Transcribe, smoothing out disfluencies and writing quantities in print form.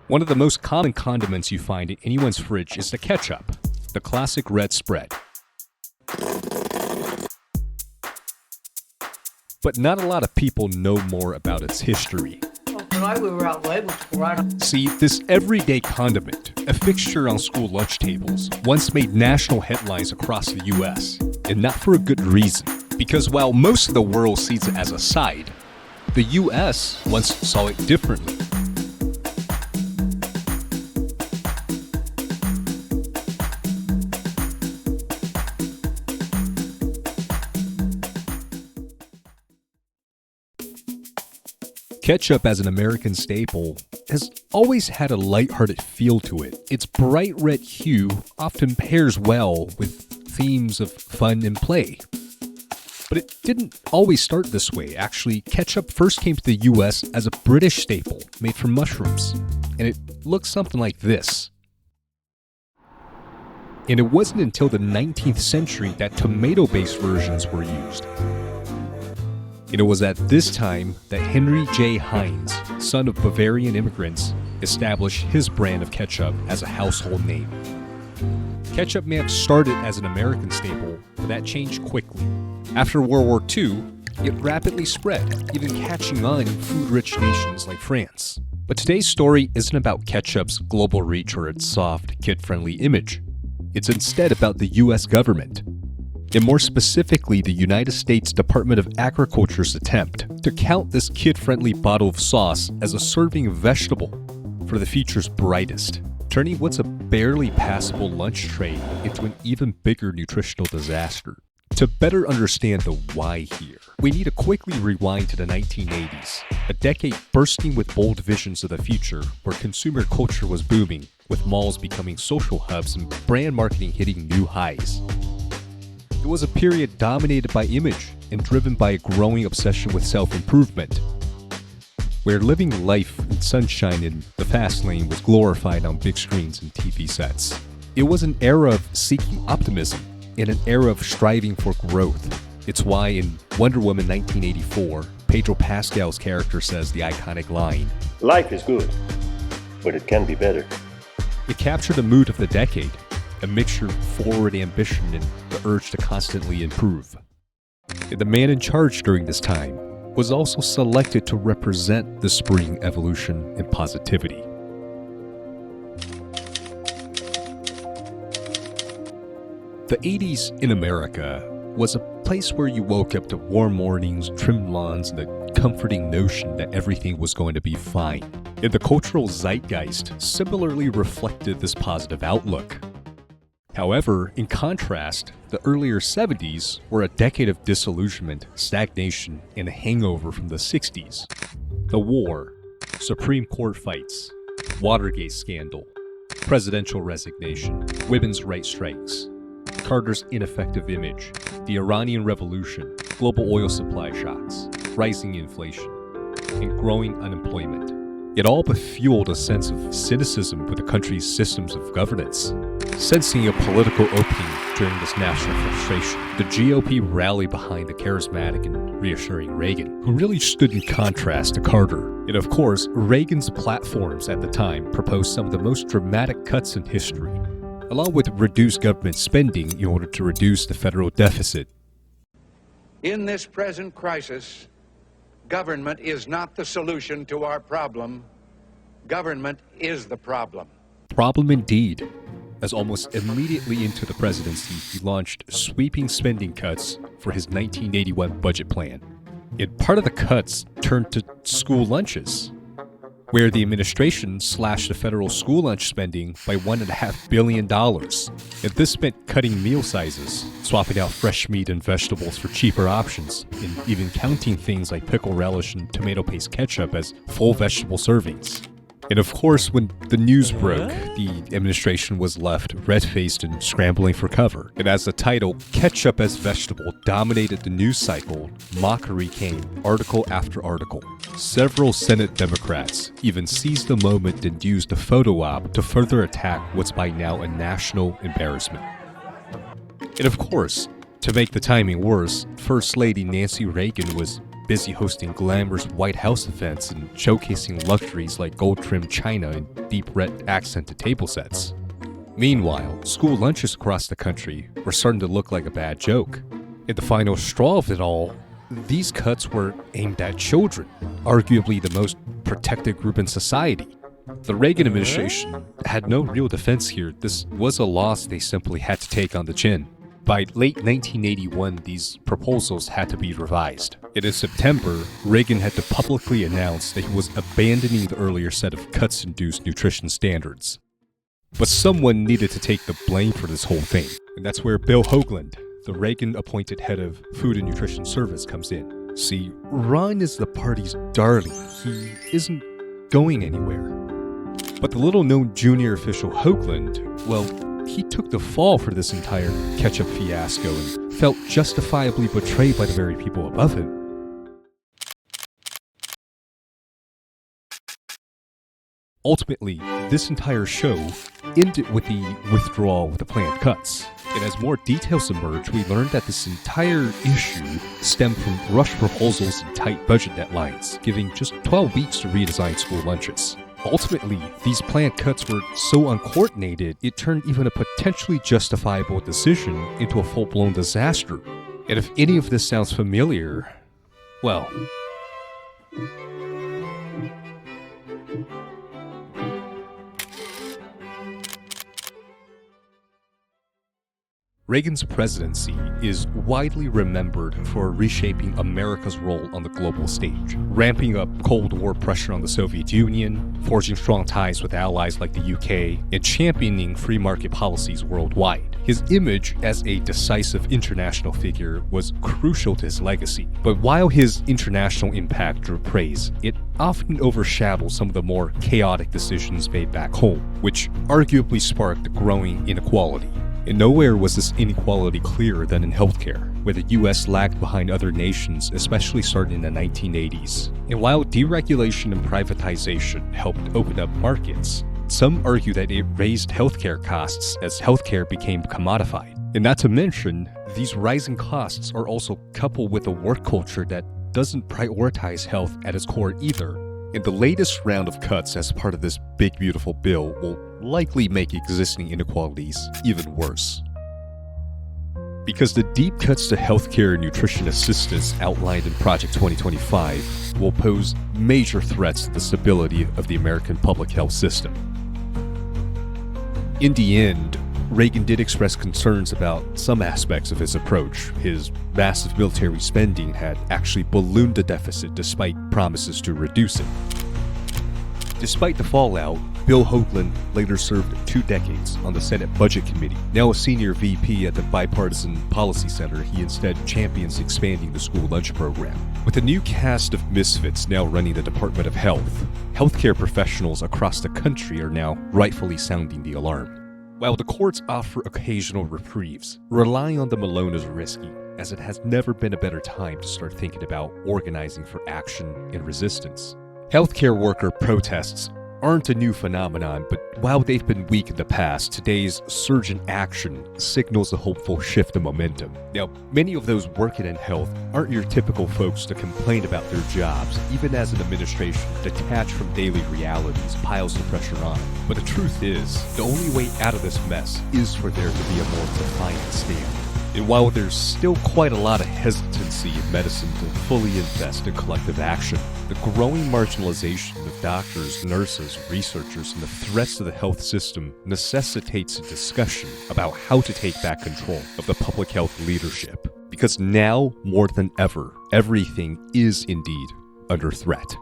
One of the most common condiments you find in anyone's fridge is the ketchup, the classic red spread. But not a lot of people know more about its history. See, this everyday condiment, a fixture on school lunch tables, once made national headlines across the US, and not for a good reason. Because while most of the world sees it as a side, the US once saw it differently. Ketchup as an American staple has always had a lighthearted feel to it. Its bright red hue often pairs well with themes of fun and play. But it didn't always start this way. Actually, ketchup first came to the US as a British staple made from mushrooms, and it looked something like this. And it wasn't until the 19th century that tomato-based versions were used. And it was at this time that Henry J. Heinz, son of Bavarian immigrants, established his brand of ketchup as a household name. Ketchup may have started as an American staple, but that changed quickly. After World War II, it rapidly spread, even catching on in food-rich nations like France. But today's story isn't about ketchup's global reach or its soft, kid-friendly image. It's instead about the US government, and more specifically the United States Department of Agriculture's attempt to count this kid-friendly bottle of sauce as a serving of vegetable for the future's brightest, turning what's a barely passable lunch tray into an even bigger nutritional disaster. To better understand the why here, we need to quickly rewind to the 1980s, a decade bursting with bold visions of the future where consumer culture was booming, with malls becoming social hubs and brand marketing hitting new highs. It was a period dominated by image and driven by a growing obsession with self-improvement, where living life in sunshine in the fast lane was glorified on big screens and TV sets. It was an era of seeking optimism and an era of striving for growth. It's why in Wonder Woman 1984, Pedro Pascal's character says the iconic line, "Life is good, but it can be better." It captured the mood of the decade, a mixture of forward ambition and the urge to constantly improve. And the man in charge during this time was also selected to represent the spring evolution and positivity. The 80s in America was a place where you woke up to warm mornings, trimmed lawns, and the comforting notion that everything was going to be fine. And the cultural zeitgeist similarly reflected this positive outlook. However, in contrast, the earlier 70s were a decade of disillusionment, stagnation, and a hangover from the 60s. The war, Supreme Court fights, Watergate scandal, presidential resignation, women's rights strikes, Carter's ineffective image, the Iranian Revolution, global oil supply shocks, rising inflation, and growing unemployment. It all but fueled a sense of cynicism with the country's systems of governance. Sensing a political opening during this national frustration, the GOP rallied behind the charismatic and reassuring Reagan, who really stood in contrast to Carter. And of course, Reagan's platforms at the time proposed some of the most dramatic cuts in history, along with reduced government spending in order to reduce the federal deficit. In this present crisis, government is not the solution to our problem. Government is the problem. Problem indeed, as almost immediately into the presidency, he launched sweeping spending cuts for his 1981 budget plan. And part of the cuts turned to school lunches, where the administration slashed the federal school lunch spending by $1.5 billion. And this meant cutting meal sizes, swapping out fresh meat and vegetables for cheaper options, and even counting things like pickle relish and tomato paste ketchup as full vegetable servings. And of course, when the news broke, the administration was left red-faced and scrambling for cover. And as the title, Ketchup as Vegetable, dominated the news cycle, mockery came, article after article. Several Senate Democrats even seized the moment and used a photo op to further attack what's by now a national embarrassment. And of course, to make the timing worse, First Lady Nancy Reagan was busy hosting glamorous White House events and showcasing luxuries like gold-trimmed china and deep red accented table sets. Meanwhile, school lunches across the country were starting to look like a bad joke. And the final straw of it all, these cuts were aimed at children, arguably the most protected group in society. The Reagan administration had no real defense here. This was a loss they simply had to take on the chin. By late 1981, these proposals had to be revised. And in September, Reagan had to publicly announce that he was abandoning the earlier set of cuts-induced nutrition standards. But someone needed to take the blame for this whole thing, and that's where Bill Hoagland, the Reagan-appointed head of Food and Nutrition Service, comes in. See, Ron is the party's darling. He isn't going anywhere. But the little-known junior official Hoagland, well, he took the fall for this entire ketchup fiasco and felt justifiably betrayed by the very people above him. Ultimately, this entire show ended with the withdrawal of the planned cuts. And as more details emerged, we learned that this entire issue stemmed from rushed proposals and tight budget deadlines, giving just 12 weeks to redesign school lunches. Ultimately, these planned cuts were so uncoordinated, it turned even a potentially justifiable decision into a full-blown disaster. And if any of this sounds familiar, well, Reagan's presidency is widely remembered for reshaping America's role on the global stage, ramping up Cold War pressure on the Soviet Union, forging strong ties with allies like the UK, and championing free market policies worldwide. His image as a decisive international figure was crucial to his legacy. But while his international impact drew praise, it often overshadowed some of the more chaotic decisions made back home, which arguably sparked growing inequality. And nowhere was this inequality clearer than in healthcare, where the US lagged behind other nations, especially starting in the 1980s. And while deregulation and privatization helped open up markets, some argue that it raised healthcare costs as healthcare became commodified. And not to mention, these rising costs are also coupled with a work culture that doesn't prioritize health at its core either. And the latest round of cuts as part of this big beautiful bill will likely make existing inequalities even worse. Because the deep cuts to healthcare and nutrition assistance outlined in Project 2025 will pose major threats to the stability of the American public health system. In the end, Reagan did express concerns about some aspects of his approach. His massive military spending had actually ballooned the deficit despite promises to reduce it. Despite the fallout, Bill Hoagland later served 2 decades on the Senate Budget Committee. Now a senior VP at the Bipartisan Policy Center, he instead champions expanding the school lunch program. With a new cast of misfits now running the Department of Health, healthcare professionals across the country are now rightfully sounding the alarm. While the courts offer occasional reprieves, relying on them alone is risky, as it has never been a better time to start thinking about organizing for action and resistance. Healthcare worker protests aren't a new phenomenon, but while they've been weak in the past, today's surge in action signals a hopeful shift in momentum. Now, many of those working in health aren't your typical folks to complain about their jobs, even as an administration detached from daily realities piles the pressure on. But the truth is, the only way out of this mess is for there to be a more defiant stand. And while there's still quite a lot of hesitancy in medicine to fully invest in collective action, the growing marginalization of doctors, nurses, researchers, and the threats to the health system necessitates a discussion about how to take back control of the public health leadership. Because now, more than ever, everything is indeed under threat.